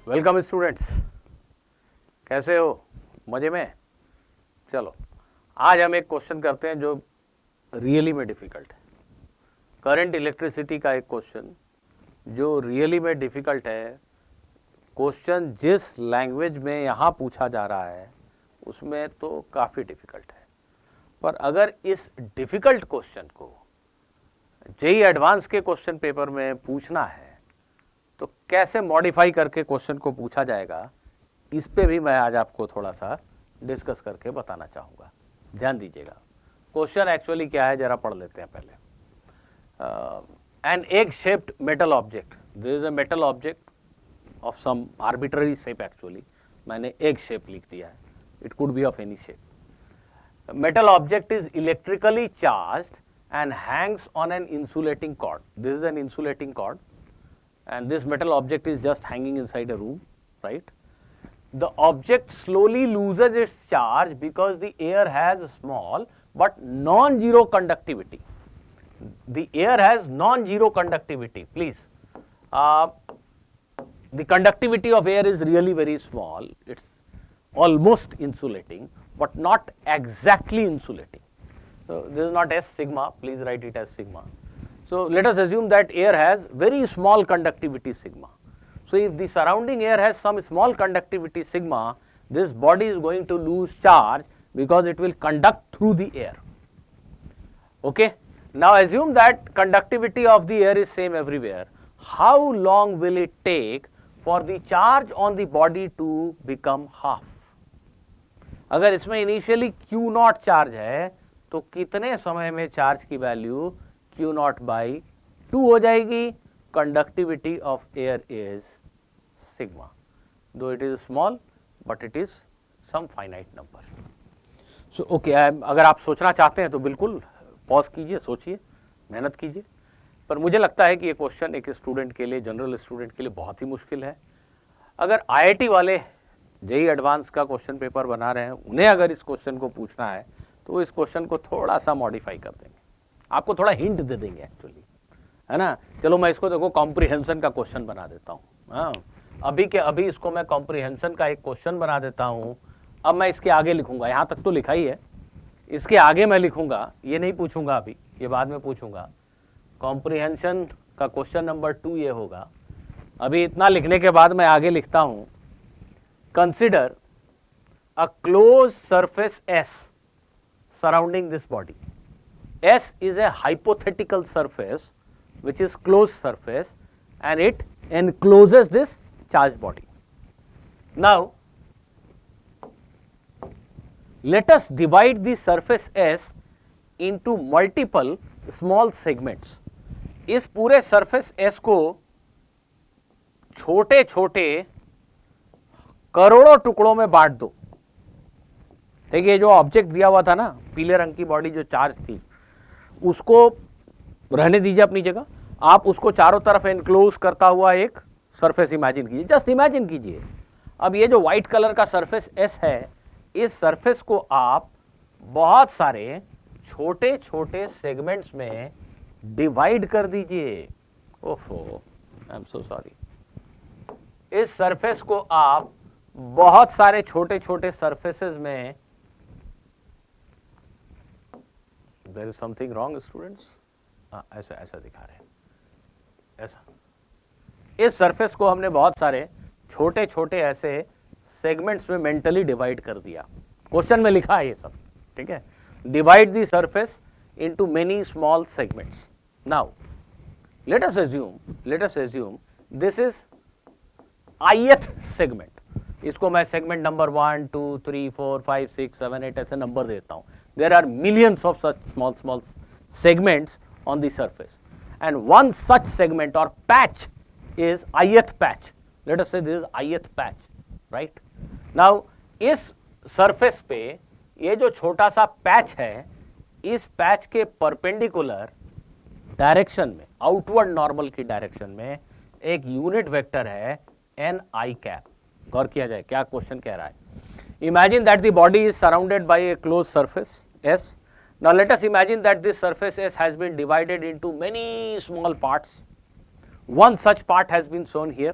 Welcome students, कैसे हो? मजे में? चलो आज हम एक क्वेश्चन करते हैं जो रियली में डिफिकल्ट है। करंट इलेक्ट्रिसिटी का एक क्वेश्चन जो रियली में डिफिकल्ट है। क्वेश्चन जिस लैंग्वेज में यहाँ पूछा जा रहा है उसमें तो काफ़ी डिफिकल्ट है, पर अगर इस डिफिकल्ट क्वेश्चन को जेईई एडवांस के क्वेश्चन पेपर में पूछना है तो कैसे मॉडिफाई करके क्वेश्चन को पूछा जाएगा, इस पे भी मैं आज आपको थोड़ा सा डिस्कस करके बताना चाहूँगा। ध्यान दीजिएगा, क्वेश्चन एक्चुअली क्या है जरा पढ़ लेते हैं पहले। An egg shaped metal object, this is a metal object of some arbitrary shape. Actually मैंने एग शेप लिख दिया है, it could be of any shape. Metal object is electrically charged and hangs on an insulating cord. This is an insulating cord and this metal object is just hanging inside a room, right? The object slowly loses its charge because the air has small but non-zero conductivity. The air has non-zero conductivity, please. The conductivity of air is really very small. It's almost insulating but not exactly insulating. So this is not S sigma, please write it as sigma. So let us assume that air has very small conductivity sigma. So if the surrounding air has some small conductivity sigma, this body is going to lose charge because it will conduct through the air. Okay. Now assume that conductivity of the air is same everywhere. How long will it take for the charge on the body to become half? अगर इसमें initially Q not charge है तो कितने समय में charge की value Q not by 2 हो जाएगी? Conductivity of air is sigma, though it is small but it is some finite number. So okay, अगर आप सोचना चाहते हैं तो बिल्कुल पॉज कीजिए, सोचिए, मेहनत कीजिए। पर मुझे लगता है कि ये क्वेश्चन एक स्टूडेंट के लिए, जनरल स्टूडेंट के लिए बहुत ही मुश्किल है। अगर आईआईटी वाले जेईई एडवांस का क्वेश्चन पेपर बना रहे हैं, उन्हें अगर इस क्वेश्चन को पूछना है तो इस क्वेश्चन को थोड़ा सा मॉडिफाई कर देंगे, आपको थोड़ा हिंट दे देंगे एक्चुअली, है ना। चलो मैं इसको देखो कॉम्प्रिहेंशन का क्वेश्चन बना देता हूँ। हाँ, अभी के अभी इसको मैं कॉम्प्रिहेंशन का एक क्वेश्चन बना देता हूँ। अब मैं इसके आगे लिखूंगा, यहाँ तक तो लिखा ही है, इसके आगे मैं लिखूंगा, ये नहीं पूछूंगा अभी, ये बाद में पूछूंगा। कॉम्प्रिहेंशन का क्वेश्चन नंबर 2 ये होगा। अभी इतना लिखने के बाद मैं आगे लिखता हूँ, consider a close surface S surrounding this body. S is a hypothetical surface which is closed surface and it encloses this charged body. Now let us divide the surface S into multiple small segments. इस पूरे surface S को छोटे छोटे करोड़ों टुकड़ों में बांट दो। देखिए जो ऑब्जेक्ट दिया हुआ था ना, पीले रंग की बॉडी जो चार्ज थी, उसको रहने दीजिए अपनी जगह। आप उसको चारों तरफ एनक्लोज करता हुआ एक सरफेस इमेजिन कीजिए, जस्ट इमेजिन कीजिए। अब ये जो व्हाइट कलर का सरफेस एस है, इस सरफेस को आप बहुत सारे छोटे छोटे सेगमेंट्स में डिवाइड कर दीजिए। ओफो, आई एम सो सॉरी। इस सरफेस को आप बहुत सारे छोटे छोटे सरफेसेस में, there is something wrong students, ऐसा ऐसा दिखा रहे हैं, ऐसा। इस सरफेस को हमने बहुत सारे छोटे छोटे ऐसे सेगमेंट्स में मेंटली डिवाइड कर दिया। क्वेश्चन में लिखा है ये सब, ठीक है। Divide the surface into many small segments. Now let us assume this is ith segment. इसको मैं सेगमेंट नंबर 1 2 3 4 5 6 7 8 ऐसे नंबर देता हूं। There are millions of such small segments on the surface, and one such segment or patch is ith patch. Let us say this is ith patch, right? Now इस surface पे ये जो छोटा सा patch है, इस पैच के perpendicular direction में, आउटवर्ड नॉर्मल की डायरेक्शन में एक यूनिट वेक्टर है ni कैप। गौर किया जाए क्या क्वेश्चन कह रहा है। Imagine that the body is surrounded by a closed surface S. Now let us imagine that this surface S has been divided into many small parts. One such part has been shown here,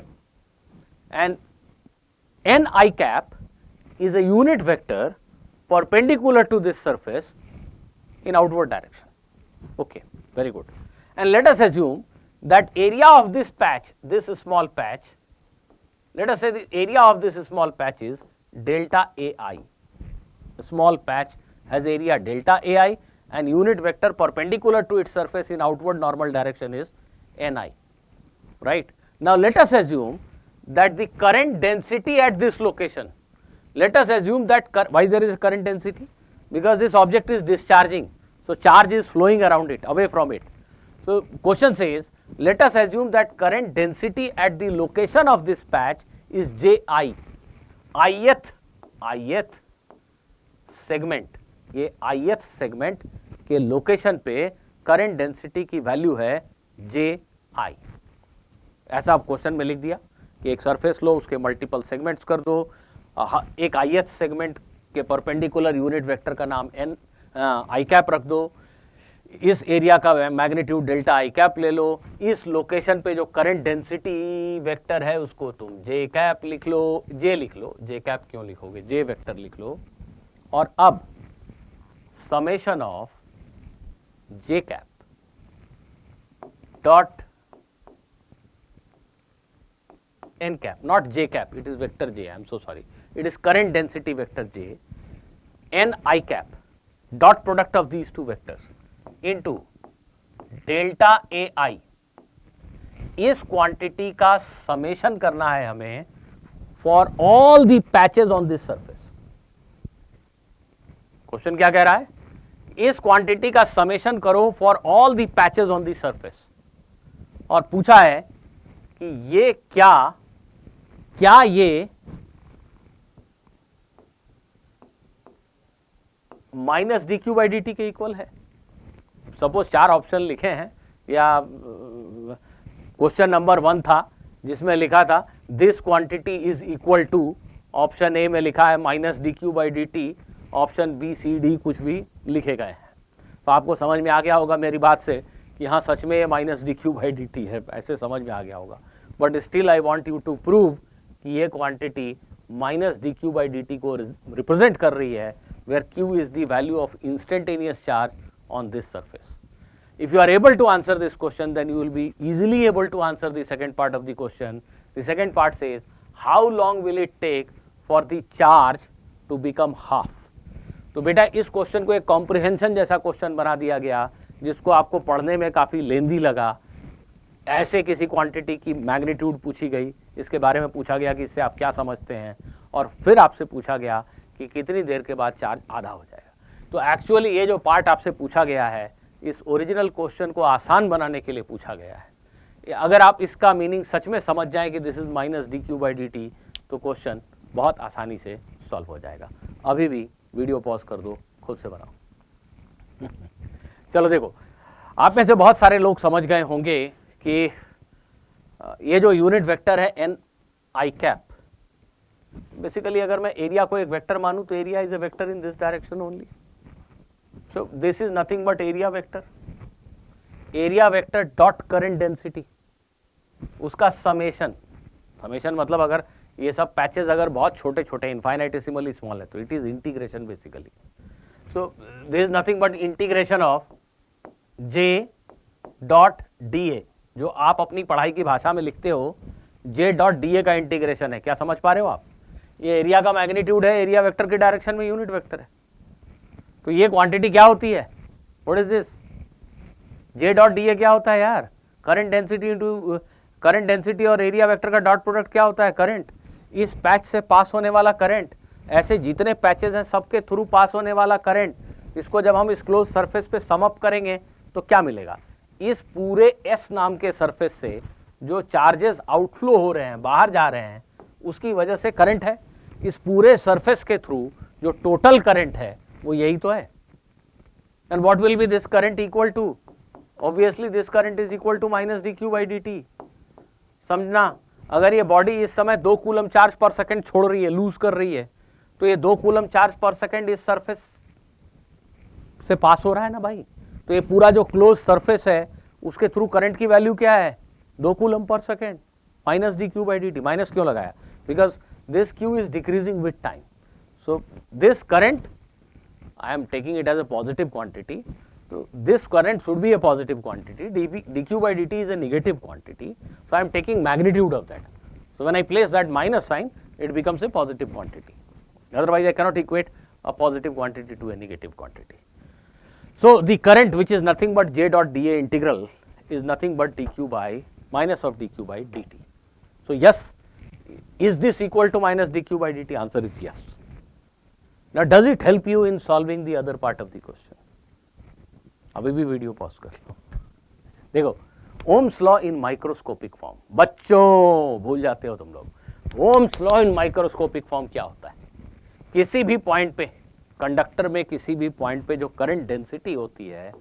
and n I cap is a unit vector perpendicular to this surface in outward direction. Okay, very good. And let us assume that area of this patch, this small patch, let us say the area of this small patch is delta AI. The small patch has area delta AI and unit vector perpendicular to its surface in outward normal direction is Ni, right? Now let us assume that the current density at this location, let us assume that, why there is a current density? Because this object is discharging, so charge is flowing around it, away from it. So question says, let us assume that current density at the location of this patch is Ji, ith segment, ये ith segment के location पे current density की value है Ji. ऐसा आप question में लिख दिया कि एक सरफेस लो, उसके मल्टीपल सेगमेंट्स कर दो, एक ith सेगमेंट के परपेंडिकुलर यूनिट वेक्टर का नाम n I कैप रख दो, इस एरिया का मैग्नीट्यूड डेल्टा I कैप ले लो, इस लोकेशन पे जो करंट डेंसिटी वेक्टर है उसको तुम J कैप लिख लो, J लिख लो, J कैप क्यों लिखोगे, J वेक्टर लिख लो, और अब summation of J cap dot n cap, not J cap, it is vector J, I am so sorry, it is current density vector J, n I cap, dot product of these two vectors into delta AI, इस quantity का summation करना है हमें for all the patches on this surface. Question क्या कह रहा है, इस क्वांटिटी का समेशन करो for all the patches on the surface, और पूछा है कि ये क्या ये minus D Q by D T के इक्वल है. सपोज 4 ऑप्शन लिखे हैं, या क्वेश्चन नंबर 1 था जिसमें लिखा था this quantity is equal to, option A में लिखा है minus D Q by D T, option B C D कुछ भी लिखे गए हैं. तो आपको समझ में आ गया होगा मेरी बात से कि हाँ सच में ये minus D Q by D T है, ऐसे समझ में आ गया होगा. But still I want you to prove कि ये quantity minus D Q by D T को रिप्रेजेंट कर रही है, where Q is the value of instantaneous charge on this surface. If you are able to answer this question, then you will be easily able to answer the second part of the question. The second part says, how long will it take for the charge to become half? तो बेटा इस question को एक comprehension जैसा question बना दिया गया, जिसको आपको पढ़ने में काफ़ी लेंदी लगा. ऐसे किसी क्वांटिटी की मैग्नीट्यूड पूछी गई, इसके बारे में पूछा गया कि इससे आप क्या समझते हैं, और फिर आपसे पूछा गया कि कितनी देर के बाद चार्ज आधा हो जाएगा. तो एक्चुअली ये जो पार्ट आपसे पूछा गया है, इस ओरिजिनल क्वेश्चन को आसान बनाने के लिए पूछा गया है. अगर आप इसका मीनिंग सच में समझ जाएं कि this is minus D Q by D T, तो क्वेश्चन बहुत आसानी से सॉल्व हो जाएगा. अभी भी वीडियो पॉज कर दो, खुद से बनाओ. चलो देखो, आप में से बहुत सारे लोग समझ गए होंगे कि ये जो यूनिट वेक्टर है एन आई कैप, बेसिकली अगर मैं एरिया को एक वेक्टर मानूं तो area is a vector in this direction only. So this is nothing but area vector dot current density, उसका समेशन मतलब अगर ये सब पैचेस अगर बहुत छोटे छोटे इनफाइनाइटेसिमली स्मॉल है तो it is integration basically. So this is nothing but integration of J dot DA, जो आप अपनी पढ़ाई की भाषा में लिखते हो J डॉट DA का इंटीग्रेशन है. क्या समझ पा रहे हो आप? ये एरिया का मैग्नीट्यूड है, एरिया वेक्टर के डायरेक्शन में यूनिट वेक्टर है. तो ये क्वांटिटी क्या होती है? What is this? J dot DA क्या होता है यार? Current density into current density और एरिया वेक्टर का डॉट प्रोडक्ट क्या होता है? करंट. इस पैच से पास होने वाला करंट, ऐसे जितने पैचेस हैं सबके थ्रू पास होने वाला करंट, इसको जब हम इस क्लोज सरफेस पे सम अप करेंगे तो क्या मिलेगा? इस पूरे S नाम के सरफेस से जो चार्जेस आउटफ्लो हो रहे हैं, बाहर जा रहे हैं, उसकी वजह से करंट है. इस पूरे सरफेस के थ्रू जो टोटल करंट है वो यही तो है. And what will be this current equal to? Obviously this current is equal to minus D Q by D T. समझना, अगर ये बॉडी इस समय 2 कूलम चार्ज पर सेकंड छोड़ रही है, लूज कर रही है, तो ये 2 कूलम चार्ज पर सेकंड इस सरफेस से पास हो रहा है ना भाई. तो ये पूरा जो क्लोज सरफेस है उसके थ्रू करंट की वैल्यू क्या है? 2 coulomb per second minus D Q by D T. Minus क्यों लगाया? Because this q is decreasing with time. So this current, I am taking it as a positive quantity. So this current should be a positive quantity. dq by dt is a negative quantity. So I am taking magnitude of that. So when I place that minus sign, it becomes a positive quantity. Otherwise, I cannot equate a positive quantity to a negative quantity. So the current, which is nothing but j dot dA integral, is nothing but dq by minus of dq by dt. So yes, is this equal to minus dq by dt? Answer is yes. Now does it help you in solving the other part of the question? अभी भी video pause कर लो. देखो, Ohm's law in microscopic form, बच्चों भूल जाते हो तुम लोग. Ohm's law in microscopic form क्या होता है? किसी भी पॉइंट पे, कंडक्टर में किसी भी पॉइंट पे जो करंट डेंसिटी होती है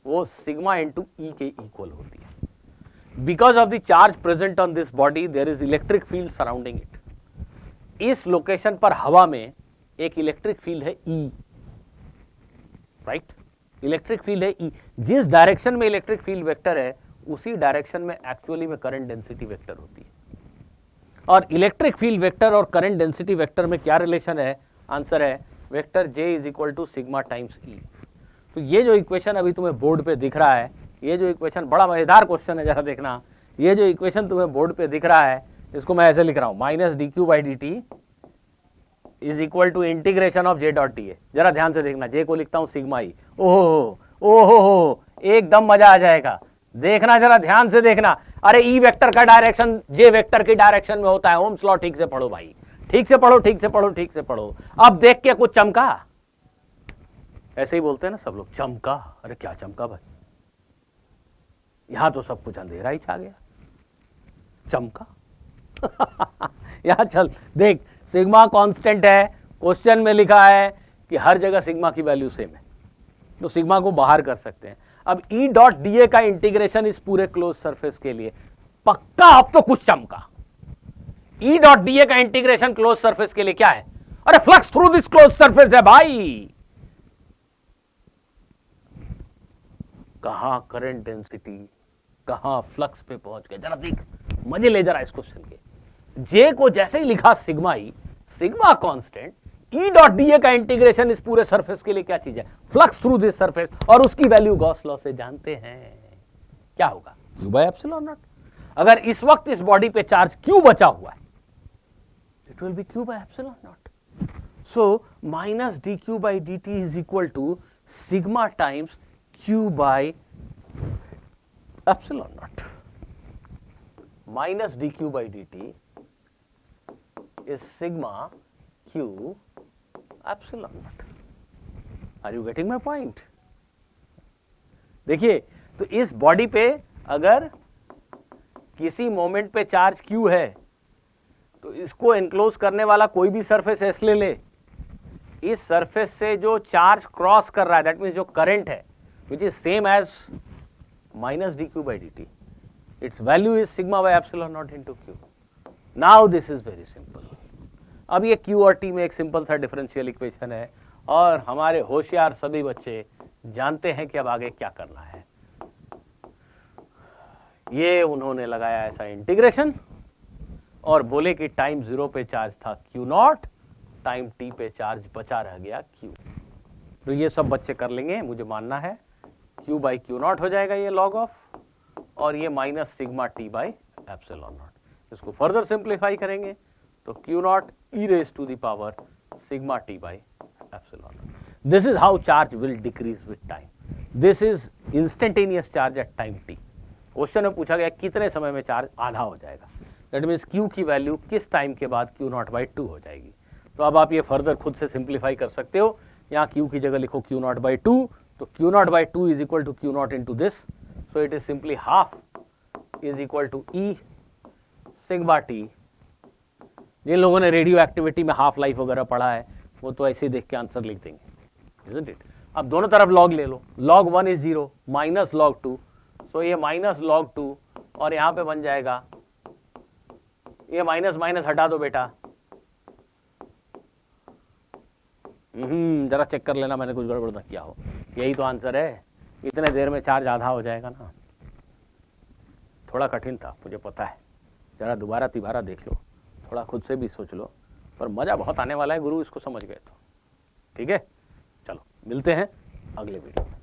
वो सिग्मा इंटू ई के इक्वल होती है. Because of the charge present on this body there is electric field surrounding it. इस लोकेशन पर हवा में एक इलेक्ट्रिक फील्ड है ई, राइट? इलेक्ट्रिक फील्ड है ई. जिस डायरेक्शन में इलेक्ट्रिक फील्ड वेक्टर है उसी डायरेक्शन में एक्चुअली में करंट डेंसिटी वेक्टर होती है. और इलेक्ट्रिक फील्ड वेक्टर और करंट डेंसिटी वेक्टर में क्या रिलेशन है? आंसर है vector J is equal to sigma times E. तो ये जो इक्वेशन अभी तुम्हें बोर्ड पे दिख रहा है, ये जो इक्वेशन बड़ा मजेदार क्वेश्चन है, जरा देखना. ये जो इक्वेशन तुम्हें बोर्ड पे दिख रहा है इसको मैं ऐसे लिख रहा हूं, minus D Q by D T is equal to integration of J dot D A. जरा ध्यान से देखना, जे को लिखता हूं सिग्मा ई. ओहो, एकदम मजा आ जाएगा. देखना, जरा ध्यान से देखना. अरे ई वेक्टर का डायरेक्शन जे वेक्टर की डायरेक्शन में होता है. ओम्स लॉ ठीक से पढ़ो भाई, ठीक से पढ़ो, ठीक से पढ़ो, ठीक से पढ़ो. अब देख के कुछ चमका, ऐसे ही बोलते हैं ना सब लोग, चमका. अरे क्या चमका भाई? यहां तो सब कुछ अंधेरा ही छा गया. चमका यहां चल देख, सिग्मा कांस्टेंट है. क्वेश्चन में लिखा है कि हर जगह सिग्मा की वैल्यू सेम है, तो सिग्मा को बाहर कर सकते हैं. अब ई डॉट डी ए का इंटीग्रेशन इस पूरे क्लोज सरफेस के लिए पक्का. अब तो कुछ चमका. ई डॉट डी ए का इंटीग्रेशन क्लोज सरफेस के लिए क्या है? अरे flux through this close surface है भाई. कहां करंट डेंसिटी, कहां फ्लक्स पे पहुंच गए. जरा देख, मजे ले जरा इस क्वेश्चन के. जे को जैसे ही लिखा सिग्मा ई, sigma constant, E dot D ए का इंटीग्रेशन इस पूरे सरफेस के लिए क्या चीज है? Flux through this surface. और उसकी वैल्यू गॉस लॉ से जानते हैं. क्या होगा? Q by epsilon not. अगर इस वक्त इस बॉडी पे चार्ज क्यू बचा हुआ है, it will be Q by epsilon naught. So minus D Q by D T is equal to sigma times Q by epsilon naught. Minus D Q by D T is sigma q epsilon naught. Are you getting my point? देखिए, तो इस body पे अगर किसी moment पे charge q है तो इसको एनक्लोज करने वाला कोई भी सरफेस एस ले ले. इस सरफेस से जो चार्ज क्रॉस कर रहा है, दैट मीन्स जो करंट है, which is same as minus D Q by D T, its value is sigma by epsilon naught into Q. Now this is very simple. अब ये Q और T में एक सिंपल सा डिफरेंशियल इक्वेशन है और हमारे होशियार सभी बच्चे जानते हैं कि अब आगे क्या करना है. ये उन्होंने लगाया ऐसा इंटीग्रेशन और बोले कि टाइम 0 पे चार्ज था Q0, टाइम T पे चार्ज बचा रह गया Q. तो ये सब बच्चे कर लेंगे, मुझे मानना है. Q बाई Q0 हो जाएगा ये लॉग ऑफ, और ये minus sigma T by epsilon not. इसको फर्दर सिंप्लीफाई करेंगे तो Q0 e raised to the power sigma T by epsilon. This is how charge will decrease with time. This is instantaneous charge at time t. Question में पूछा गया कितने समय में charge आधा हो जाएगा. दैट मीन्स Q की वैल्यू किस टाइम के बाद Q0 by 2 हो जाएगी. तो अब आप ये फर्दर खुद से सिंप्लीफाई कर सकते हो. यहाँ Q की जगह लिखो Q0 by 2, तो Q0 by 2 is equal to Q0 into this. So it is simply half is equal to E sigma T. जिन लोगों ने रेडियो एक्टिविटी में हाफ लाइफ वगैरह पढ़ा है वो तो ऐसे देख के आंसर लिख देंगे, isn't it? अब दोनों तरफ लॉग ले लो. log 1 is 0 माइनस log 2, सो ये माइनस log 2 और यहां पे बन जाएगा, ये माइनस माइनस हटा दो बेटा. जरा चेक कर लेना मैंने कुछ गड़बड़ ना किया हो. यही तो आंसर है. इतने देर में चार्ज आधा हो जाएगा ना. थोड़ा कठिन था मुझे पता है, जरा दोबारा तिबारा देख लो, थोड़ा खुद से भी सोच लो. पर मजा बहुत आने वाला है गुरु इसको समझ गए तो। ठीक है, चलो मिलते हैं अगले वीडियो में।